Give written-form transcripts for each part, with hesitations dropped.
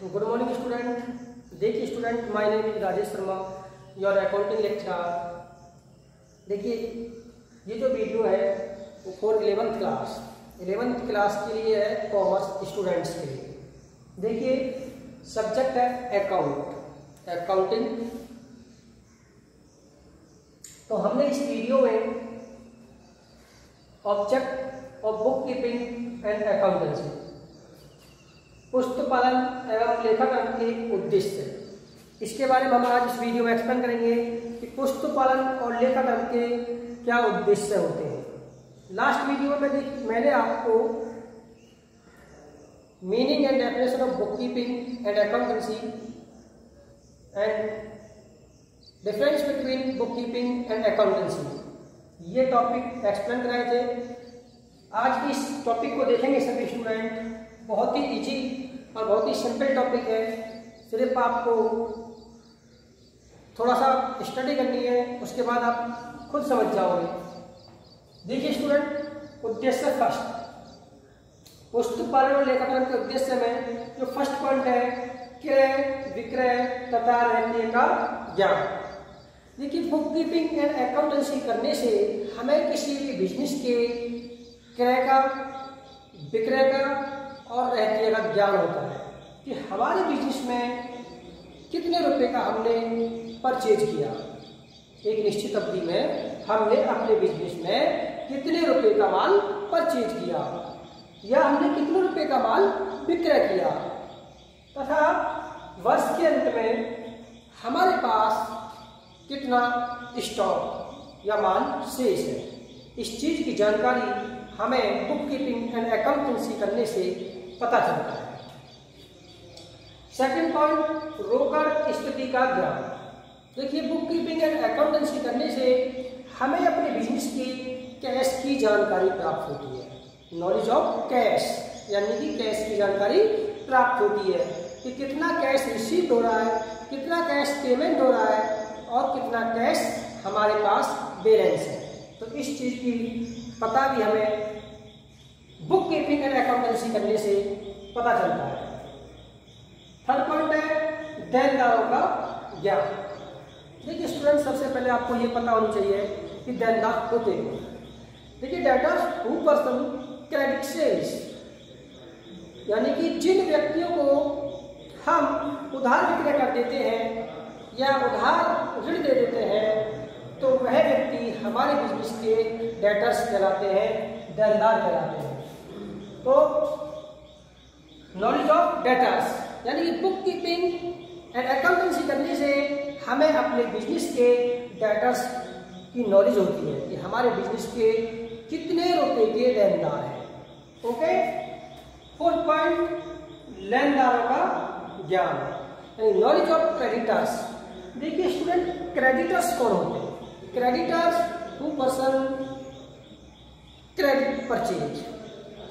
Good morning student. देखिए student, my name is Rajesh Sharma, your accounting lecturer. देखिए ये जो वीडियो है वो फॉर 11th क्लास के लिए है, कॉमर्स स्टूडेंट्स के लिए। देखिए सब्जेक्ट है अकाउंटिंग। तो हमने इस वीडियो में object of book keeping and accountancy, पुस्तक पालन एवं लेखाकरण के उद्देश्य, इसके बारे में हम आज इस वीडियो में एक्सप्लेन करेंगे कि पुस्तक पालन और लेखाकरण के क्या उद्देश्य होते हैं। लास्ट वीडियो में मैंने आपको meaning and definition of book keeping and accountancy and difference between book keeping and accountancy, ये टॉपिक एक्सप्लेन कराए थे। आज भी इस टॉपिक को देखेंगे सभी स्टूडेंट। बहुत ही इजी और बहुत ही सिंपल टॉपिक है, सिर्फ आपको थोड़ा सा स्टडी करनी है, उसके बाद आप खुद समझ जाओगे। देखिए स्टूडेंट, उद्देश्य फर्स्ट, पुस्तक पालन और लेखाकरण के उद्देश्य में जो फर्स्ट पॉइंट है, क्रय विक्रय तथा रहने का ज्ञान। देखिए बुक कीपिंग एंड अकाउंटेंसी करने से हमें किसी भी बिजनेस के क्रय का, विक्रय का और रहतिया का ज्ञान होता है कि हमारे बिजनेस में कितने रुपए का हमने परचेज किया, एक निश्चित अवधि में हमने अपने बिजनेस में कितने रुपए का माल परचेज किया या हमने कितने रुपए का माल विक्रय किया, तथा वर्ष के अंत में हमारे पास कितना स्टॉक या माल शेष है। इस चीज की जानकारी हमें बुक कीपिंग एंड अकाउंटेंसी करने से पता चलता है। सेकंड पॉइंट, रोकड़ स्थिति का ज्ञान। देखिए बुक कीपिंग एंड अकाउंटेंसी करने से हमें अपने बिजनेस की कैश की जानकारी प्राप्त होती है। नॉलेज ऑफ कैश, यानी कि कैश की जानकारी प्राप्त होती है कि कितना कैश रिसीव हो रहा है, कितना कैश पेमेंट हो रहा है और कितना कैश हमारे पास बैलेंस है। तो इस चीज की पता भी हमें बुक कीपिंग एंड अकाउंटेंसी करने से पता चलता है। थर्ड पॉइंट है देनदारों का ज्ञान। देखिए स्टूडेंट, सबसे पहले आपको ये पता होना चाहिए कि देनदार होते हैं। देखिए debtors who person credit sales, यानी कि जिन व्यक्तियों को हम उधार विक्रय कर देते हैं या उधार ऋण दे देते हैं, तो वह व्यक्ति हमारे बिजनेस के डेटर्स कहलाते हैं, देनदार कहलाते हैं। तो नॉलेज ऑफ डेटर्स, यानी कि बुक कीपिंग एंड अकाउंटेंसी करने से हमें अपने बिजनेस के डेटर्स की नॉलेज होती है कि हमारे बिजनेस के कितने रुपए के देनदार हैं। ओके। फोर्थ पॉइंट, लेनदारों का ज्ञान, यानी नॉलेज ऑफ क्रेडिटर्स। देखिए स्टूडेंट, क्रेडिटर्स कौन होते हैं? Creditors who person credit purchase,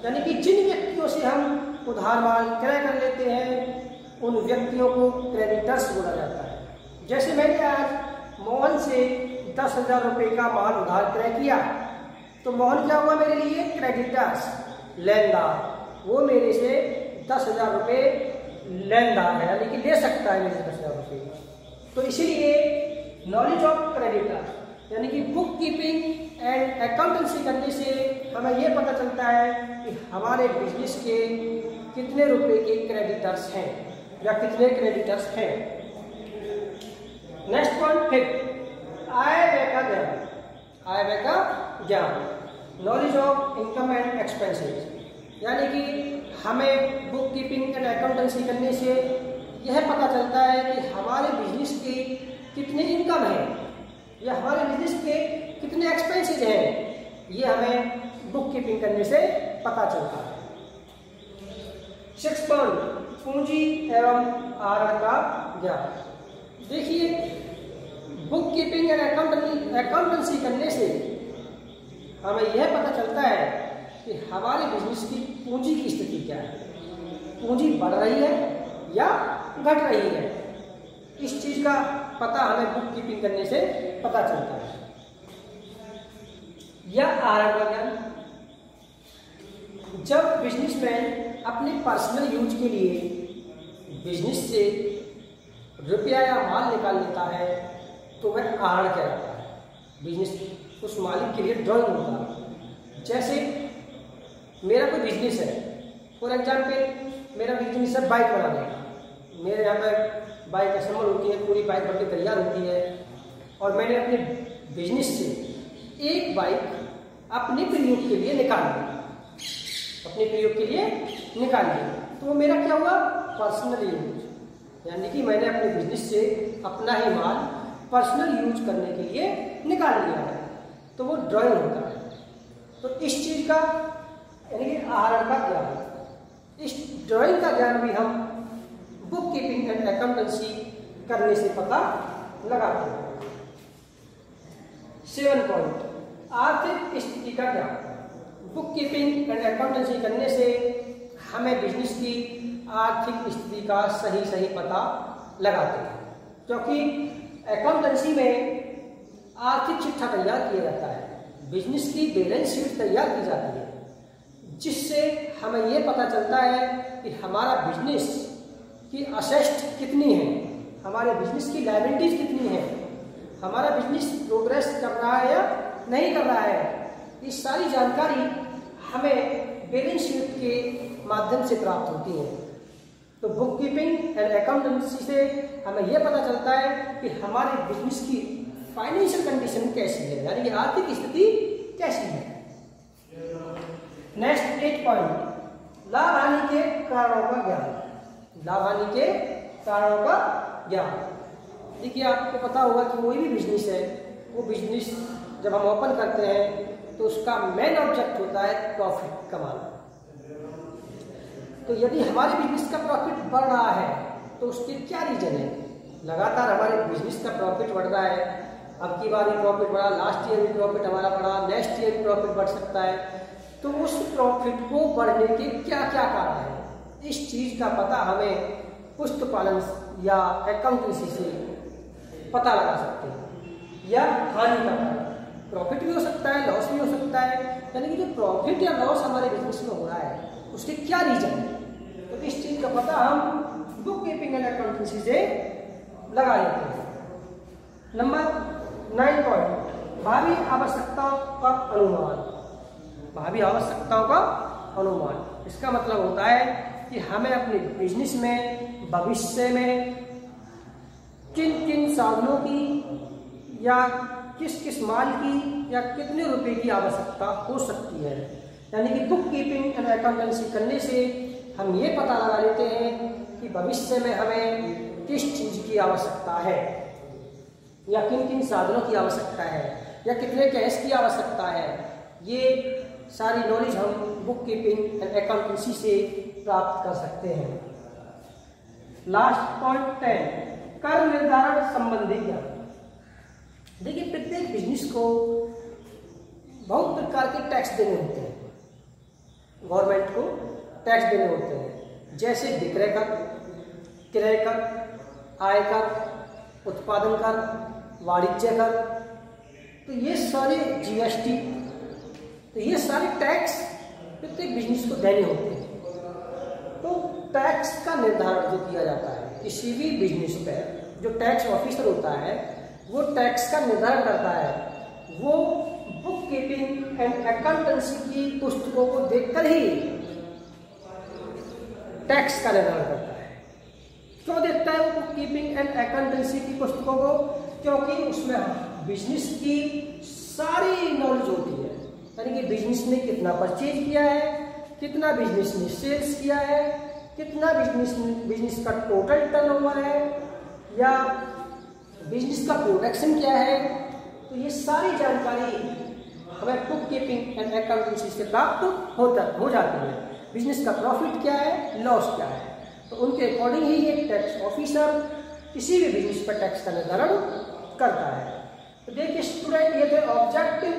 यानी कि जिन व्यक्तियों से हम उधार माल क्रय कर लेते हैं उन व्यक्तियों को क्रेडिटर्स बोला जाता है। जैसे मैंने आज मोहन से 10,000 रुपए का माल उधार क्रय किया, तो मोहन क्या हुआ मेरे लिए? क्रेडिटर्स, लेनदार। वो मेरे से 10,000 रुपए लेनदार है, यानी कि ले सकता है मेरे से 10,000 रुपए। तो इसीलिए नॉलेज ऑफ क्रेडिटर, यानी कि बुक कीपिंग एंड अकाउंटेंसी करने से हमें यह पता चलता है कि हमारे बिजनेस के कितने रुपए के क्रेडिटर्स हैं या कितने क्रेडिटर्स हैं। नेक्स्ट पॉइंट, फिफ्थ, आय व्यय का ज्ञान। आय व्यय का ज्ञान, knowledge of income and expenses, यानी कि हमें बुक कीपिंग एंड अकाउंटेंसी करने से यह पता चलता है कि हमारे बिजनेस की कितनी इनकम है या हमारे बिजनेस के कितने एक्सपेंसेस हैं, ये हमें बुक कीपिंग करने से पता चलता है। 6 पॉइंट, पूंजी एवं आहरण का ज्ञान। देखिए बुक कीपिंग एंड अकाउंटेंसी करने से हमें यह पता चलता है कि हमारे बिजनेस की पूंजी की स्थिति क्या है, पूंजी बढ़ रही है या घट रही है। इस चीज का पता हमें बुक कीपिंग करने से पता चलता है। या आहरण का ज्ञान, जब बिजनेसमैन अपने पर्सनल यूज के लिए बिजनेस से रुपया या माल निकाल लेता है तो वह आहरण कहलाता है। बिजनेस उस मालिक के लिए ड्राइंग होता है। जैसे मेरा कोई बिजनेस है, फॉर एग्जाम्पल मेरा बिजनेस है बाइक बनाने का। मेरे यहाँ पर बाइक असेंबल होती है, पूरी बाइक बनके तैयार होती है और मैंने अपने बिजनेस से एक बाइक अपने प्रयोग के लिए निकाल ली, अपने प्रयोग के लिए निकाल ली, तो वो मेरा क्या हुआ? Personal use. यानी कि मैंने अपने बिजनेस से अपना ही माल पर्सनल यूज करने के लिए निकाल लिया है, तो वो ड्राइंग होता है। तो इस चीज का यानी कि आहरण का ज्ञान, इस ड्राइंग का ज्ञान भी हम बुक कीपिंग एंड अकाउंटेंसी करने से पता लगाते हैं। 7 पॉइंट, आर्थिक स्थिति का ज्ञान। बुक कीपिंग एंड अकाउंटेंसी करने से हमें बिजनेस की आर्थिक स्थिति का सही पता लगाते हैं, क्योंकि अकाउंटेंसी में आर्थिक चिट्ठा तैयार किया जाता है, बिजनेस की बैलेंस शीट तैयार की जाती है, जिससे हमें यह पता चलता है कि हमारा बिजनेस की असेस्ट कितनी है, हमारे बिजनेस की लायबिलिटीज कितनी है, हमारा बिजनेस प्रोग्रेस कर रहा है या नहीं कर रहा है। ये सारी जानकारी हमें बैलेंस शीट के माध्यम से प्राप्त होती है। तो बुक कीपिंग एंड अकाउंटेंसी से हमें यह पता चलता है कि हमारे बिजनेस की फाइनेंशियल कंडीशन कैसी है, यानी कि आर्थिक स्थिति कैसी है। नेक्स्ट 8 पॉइंट, लाभ हानि के कारणों का ज्ञान। लाभ हानि के कारणों का ज्ञान। देखिए, आपको पता होगा कि कोई भी बिजनेस है, वो बिजनेस जब हम ओपन करते हैं तो उसका मेन ऑब्जेक्ट होता है प्रॉफिट कमाना। तो यदि हमारे बिजनेस का प्रॉफिट बढ़ रहा है तो उसके क्या रीजन है? लगातार हमारे बिजनेस का प्रॉफिट बढ़ रहा है, अब की बार भी प्रॉफिट बढ़ा, लास्ट ईयर भी प्रॉफिट हमारा बढ़ा, नेक्स्ट ईयर भी प्रॉफिट बढ़ सकता है, तो उस प्रॉफिट को बढ़ने के क्या क्या कारण है, इस चीज का पता हमें पुस्तपालन या अकाउंटेंसी से पता लगा सकते हैं। या हानि का कारण, प्रॉफिट भी हो सकता है, लॉस भी हो सकता है, यानी कि जो प्रॉफिट या लॉस हमारे बिजनेस में हो रहा है उसके क्या रीजन है, तो इस चीज का पता हम बुक कीपिंग एंड अकाउंटेंसी से लगा लेते हैं। नंबर 9 पॉइंट, भावी आवश्यकताओं का अनुमान। भावी आवश्यकताओं का अनुमान, इसका मतलब होता है कि हमें अपने बिजनेस में भविष्य में किन किन साधनों की या किस किस माल की या कितने रुपए की आवश्यकता हो सकती है। यानी कि बुक कीपिंग एंड अकाउंटेंसी करने से हम ये पता लगा लेते हैं कि भविष्य में हमें किस चीज की आवश्यकता है या किन किन साधनों की आवश्यकता है या कितने कैश की आवश्यकता है। ये सारी नॉलेज हम बुक कीपिंग एंड अकाउंटेंसी से प्राप्त कर सकते हैं। लास्ट पॉइंट 10, कर निर्धारण संबंधी ज्ञान। देखिए, प्रत्येक बिजनेस को बहुत प्रकार के टैक्स देने होते हैं, गवर्नमेंट को टैक्स देने होते हैं, जैसे विक्रय कर, क्रय कर, आयकर, उत्पादन कर, वाणिज्य कर, तो ये सारे जीएसटी, तो ये सारे टैक्स प्रत्येक बिजनेस को देने होते हैं। तो टैक्स का निर्धारण जो किया जाता है किसी भी बिजनेस पर, जो टैक्स ऑफिसर होता है वो टैक्स का निर्धारण करता है, वो बुक कीपिंग एंड अकाउंटेंसी की पुस्तकों को देखकर ही टैक्स का निर्धारण करता है। क्यों देखता है वो बुक कीपिंग एंड अकाउंटेंसी की पुस्तकों को? क्योंकि उसमें बिजनेस की सारी नॉलेज होती है, यानी कि बिजनेस ने कितना परचेज किया है, कितना बिजनेस ने सेल्स किया है, कितना बिजनेस का टोटल टर्नओवर है, या बिजनेस का प्रोडक्शन क्या है। तो ये सारी जानकारी हमें बुक कीपिंग एंड अकाउंटेंसी से प्राप्त हो जाती है। बिजनेस का प्रॉफिट क्या है, लॉस क्या है, तो उनके अकॉर्डिंग ही एक टैक्स ऑफिसर किसी भी बिजनेस पर टैक्स का निर्धारण करता है। तो देखिए स्टूडेंट, ये थे objective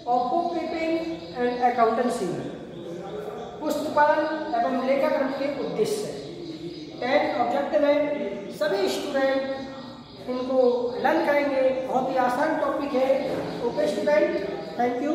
of book keeping and accountancy, पुस्तपालन एवं लेखाकरण के उद्देश्य। 10 ऑब्जेक्टिव है, सभी स्टूडेंट इनको लर्न करेंगे, बहुत ही आसान टॉपिक है। Okay student, thank you.